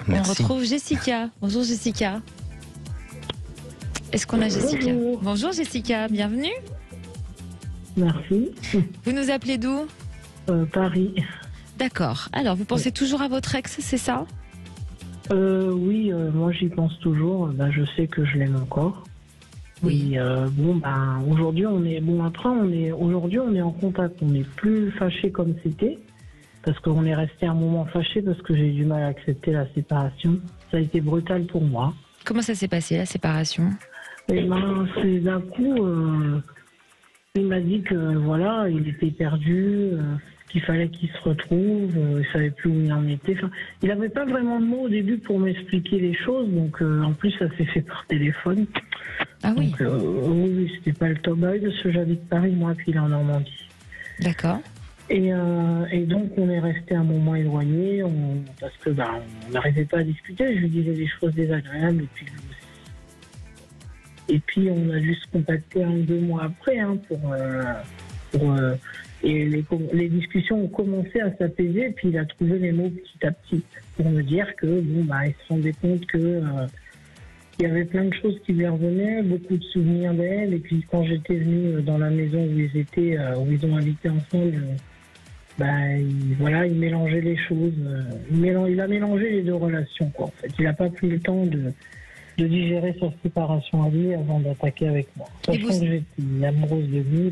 Merci. On retrouve Jessica. Bonjour Jessica. Est-ce qu'on a Jessica? Bonjour. Bonjour Jessica, bienvenue. Merci. Vous nous appelez d'où? Paris. D'accord. Alors, vous pensez toujours à votre ex, c'est ça? Oui, moi j'y pense toujours. Je sais que je l'aime encore. Oui. Et aujourd'hui on est aujourd'hui on est en contact. On n'est plus fâchés comme c'était parce qu'on est resté un moment fâchés parce que j'ai eu du mal à accepter la séparation. Ça a été brutal pour moi. Comment ça s'est passé, la séparation? Et c'est d'un coup, il m'a dit que voilà, il était perdu, qu'il fallait qu'il se retrouve, il savait plus où il en était. Enfin, il n'avait pas vraiment de mots au début pour m'expliquer les choses, donc en plus ça s'est fait par téléphone. Ah oui. Donc, oui, c'était pas le top. Bah oui, parce que j'habite Paris, moi, puis il est en Normandie. D'accord. Et donc on est resté un moment éloigné, parce que on n'arrivait pas à discuter. Je lui disais des choses désagréables, et puis on a juste contacté 1 ou 2 mois après, et les discussions ont commencé à s'apaiser, puis il a trouvé les mots petit à petit pour me dire que il se rendait compte que il y avait plein de choses qui lui revenaient, beaucoup de souvenirs d'elle, et puis quand j'étais venue dans la maison où ils étaient, où ils ont habité ensemble, il mélangeait les choses, il a mélangé les 2 relations, quoi. En fait, il n'a pas pris le temps de digérer sa séparation à lui avant d'attaquer avec moi. Sachant que j'étais amoureuse de lui,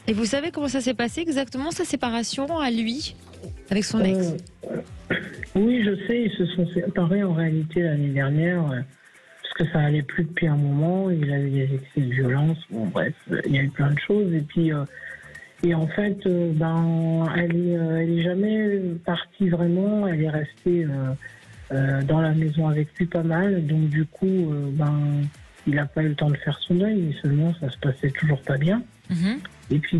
Et vous savez comment ça s'est passé exactement, sa séparation à lui, avec son ex? Oui, je sais, ils se sont séparés en réalité l'année dernière, parce que ça allait plus depuis un moment, il avait des excès de violence, bref, il y a eu plein de choses, et puis, et en fait, elle est jamais partie vraiment, elle est restée dans la maison avec lui pas mal, donc du coup, il n'a pas eu le temps de faire son deuil, mais seulement ça se passait toujours pas bien. Mhm. Et puis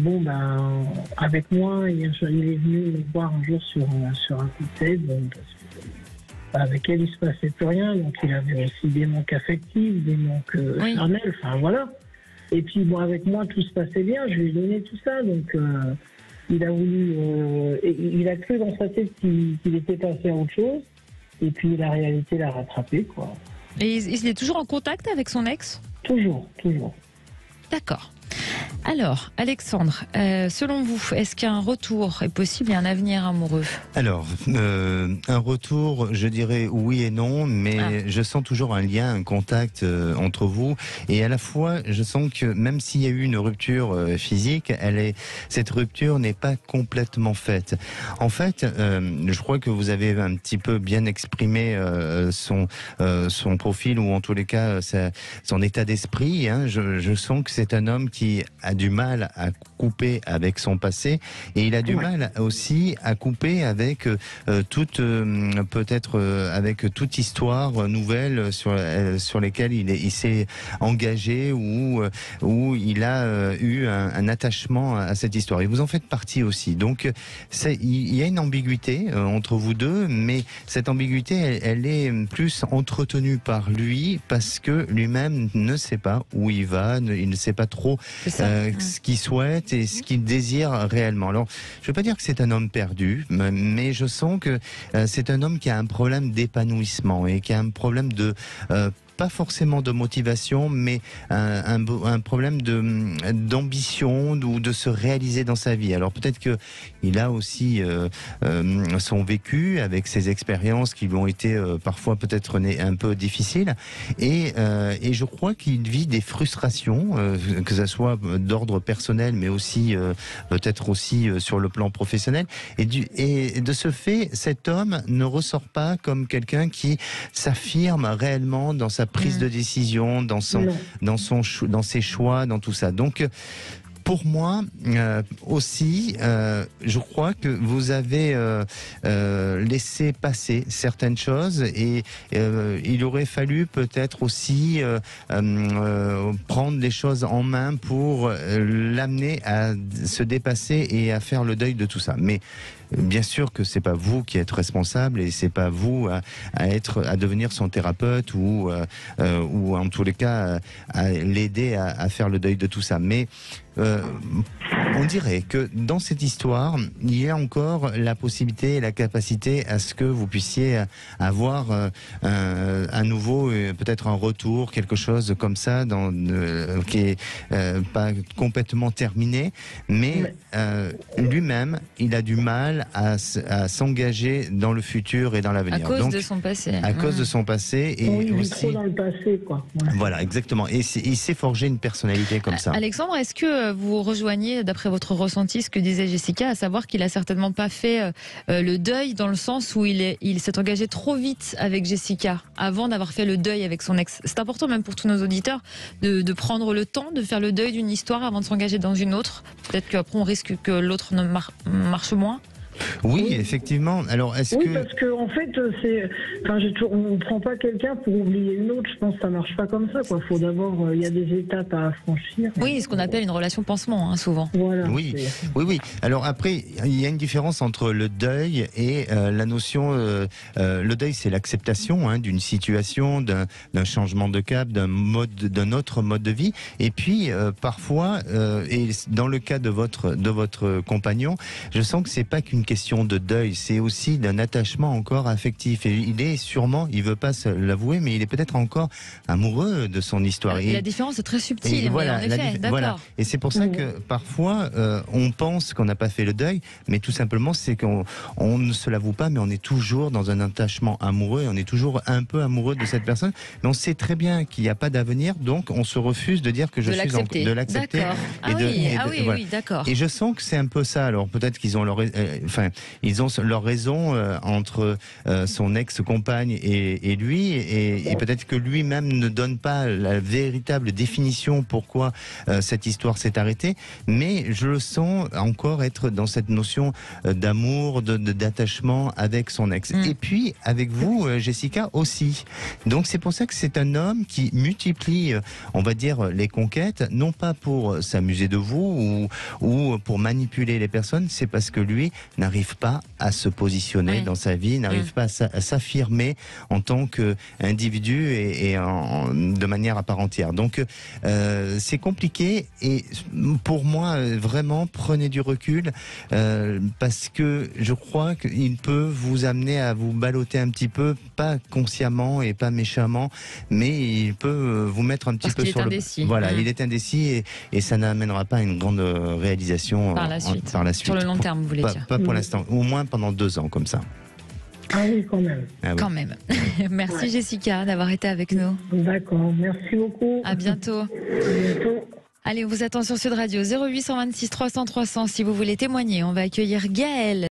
avec moi, il est venu me voir un jour sur un coup de tête, parce que avec elle, il se passait plus rien, donc il avait aussi des manques affectifs, des manques charnels, enfin voilà. Et puis avec moi, tout se passait bien, je lui ai donné tout ça, donc il a voulu, il a cru dans sa tête qu'il était passé à autre chose, et puis la réalité l'a rattrapé, quoi. Et il est toujours en contact avec son ex? Toujours, toujours. D'accord. Alors, Alexandre, selon vous, est-ce qu'un retour est possible et un avenir amoureux? Alors, un retour, je dirais oui et non, mais je sens toujours un lien, un contact entre vous. Et à la fois, je sens que même s'il y a eu une rupture physique, cette rupture n'est pas complètement faite. En fait, je crois que vous avez un petit peu bien exprimé son profil, ou en tous les cas son état d'esprit. Hein. Je sens que c'est un homme qui a du mal à couper avec son passé, et il a du mal aussi à couper avec avec toute histoire nouvelle sur lesquelles il s'est engagé, ou il a eu un attachement à cette histoire. Et vous en faites partie aussi. Donc il y a une ambiguïté entre vous deux, mais cette ambiguïté, elle est plus entretenue par lui, parce que lui-même ne sait pas où il va, il ne sait pas trop ce qu'il souhaite et ce qu'il désire réellement. Alors, je ne veux pas dire que c'est un homme perdu, mais je sens que c'est un homme qui a un problème d'épanouissement et qui a un problème de pas forcément de motivation, mais un problème d'ambition, ou de se réaliser dans sa vie. Alors peut-être que il a aussi son vécu avec ses expériences qui lui ont été parfois peut-être un peu difficiles, et je crois qu'il vit des frustrations, que ça soit d'ordre personnel, mais aussi peut-être aussi sur le plan professionnel. Et de ce fait, cet homme ne ressort pas comme quelqu'un qui s'affirme réellement dans sa prise de décision, dans ses choix, dans tout ça. Donc, pour moi aussi, je crois que vous avez laissé passer certaines choses, et il aurait fallu peut-être aussi prendre les choses en main pour l'amener à se dépasser et à faire le deuil de tout ça. Mais bien sûr que c'est pas vous qui êtes responsable, et c'est pas vous à devenir son thérapeute, ou en tous les cas à l'aider à faire le deuil de tout ça. Mais on dirait que dans cette histoire, il y a encore la possibilité et la capacité à ce que vous puissiez avoir à nouveau peut-être un retour, quelque chose comme ça, qui est pas complètement terminé, mais lui-même, il a du mal à s'engager dans le futur et dans l'avenir. À cause de son passé. À cause de son passé et Oui, il est aussi. trop dans le passé, quoi. Ouais. Voilà, exactement. Et il s'est forgé une personnalité comme ça. Alexandre, est-ce que vous rejoignez, d'après votre ressenti, ce que disait Jessica, à savoir qu'il a certainement pas fait le deuil dans le sens où il s'est engagé trop vite avec Jessica avant d'avoir fait le deuil avec son ex. C'est important même pour tous nos auditeurs de prendre le temps de faire le deuil d'une histoire avant de s'engager dans une autre. Peut-être qu'après on risque que l'autre ne marche moins. Oui, effectivement. Alors, est-ce Oui, que... parce que en fait, on ne prend pas quelqu'un pour oublier une autre. Je pense que ça marche pas comme ça, quoi. Faut d'abord, il y a des étapes à franchir. Oui, ce qu'on appelle une relation pansement, hein, souvent. Voilà. Oui, oui. Alors après, il y a une différence entre le deuil et la notion. Le deuil, c'est l'acceptation d'une situation, d'un changement de cap, d'un autre mode de vie. Et puis parfois, et dans le cas de votre compagnon, je sens que c'est pas qu'une question de deuil, c'est aussi d'un attachement encore affectif. Et il veut pas se l'avouer, mais il est peut-être encore amoureux de son histoire. Et la différence est très subtile, voilà, en effet, d'accord. Voilà. Et c'est pour ça que parfois on pense qu'on n'a pas fait le deuil, mais tout simplement c'est qu'on ne se l'avoue pas, mais on est toujours dans un attachement amoureux, et on est toujours un peu amoureux de cette personne, mais on sait très bien qu'il n'y a pas d'avenir, donc on se refuse de dire que je suis de l'accepter. D'accord. Oui, d'accord. Et je sens que c'est un peu ça. Alors peut-être qu'ils ont leur raison entre son ex-compagne et lui, et peut-être que lui-même ne donne pas la véritable définition pourquoi cette histoire s'est arrêtée, mais je le sens encore être dans cette notion d'amour, d'attachement avec son ex. Et puis avec vous, Jessica, aussi. Donc c'est pour ça que c'est un homme qui multiplie, on va dire, les conquêtes, non pas pour s'amuser de vous ou pour manipuler les personnes, c'est parce que lui n'arrive pas à se positionner dans sa vie, n'arrive pas à s'affirmer en tant qu'individu et de manière à part entière. Donc c'est compliqué, et pour moi vraiment prenez du recul parce que je crois qu'il peut vous amener à vous balloter un petit peu, pas consciemment et pas méchamment, mais il peut vous mettre un petit peu sur indécis. Voilà, il est indécis et ça n'amènera pas une grande réalisation par la suite. Sur le long terme, vous voulez dire. Pas pour l'instant, au moins pendant 2 ans comme ça. Ah oui, quand même. Ah oui. Quand même. Merci Jessica d'avoir été avec nous. D'accord, merci beaucoup. À bientôt. À bientôt. Allez, on vous attend sur Sud Radio 0826 300 300 si vous voulez témoigner. On va accueillir Gaël.